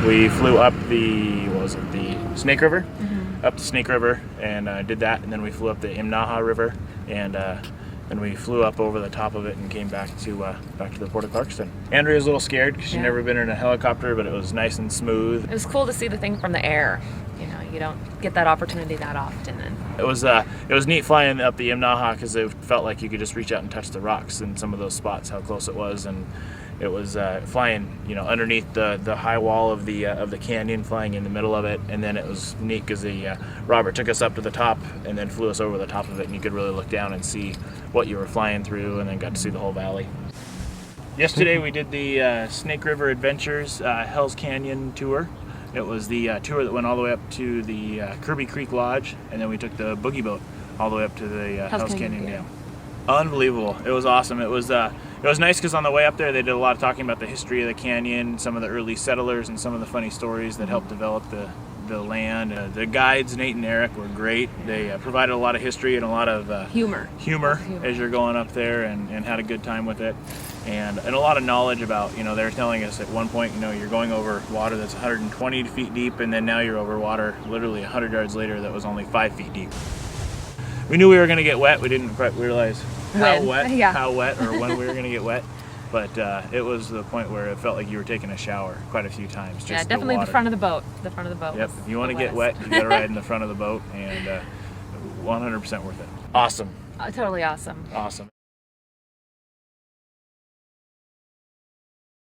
We flew up the, what was it, the Snake River? Mm-hmm. Up the Snake River and did that, and then we flew up the Imnaha River, and then we flew up over the top of it and came back to the Port of Clarkston. Andrea was a little scared because she'd never been in a helicopter, but it was nice and smooth. It was cool to see the thing from the air. You know, you don't get that opportunity that often. And It was neat flying up the Imnaha because it felt like you could just reach out and touch the rocks in some of those spots, how close it was, and it was flying, you know, underneath the high wall of the canyon, flying in the middle of it, and then it was neat because Robert took us up to the top and then flew us over the top of it, and you could really look down and see what you were flying through, and then got to see the whole valley. Yesterday we did the Snake River Adventures Hell's Canyon tour. It was the tour that went all the way up to the Kirby Creek Lodge, and then we took the boogie boat all the way up to the Hell's Canyon Dam. Unbelievable! It was awesome. It was nice because on the way up there they did a lot of talking about the history of the canyon, some of the early settlers, and some of the funny stories that helped develop the land. The guides, Nate and Eric, were great. They provided a lot of history and a lot of humor as you're going up there, and had a good time with it. And a lot of knowledge about, you know, they were telling us at one point, you know, you're going over water that's 120 feet deep, and then now you're over water literally 100 yards later that was only 5 feet deep. We knew we were going to get wet. We didn't quite realize how wet or when we were going to get wet. But it was the point where it felt like you were taking a shower quite a few times. Just yeah, definitely the front of the boat. The front of the boat. Yep. If you want to get wet, you got to ride in the front of the boat, and 100% worth it. Awesome. Totally awesome. Awesome.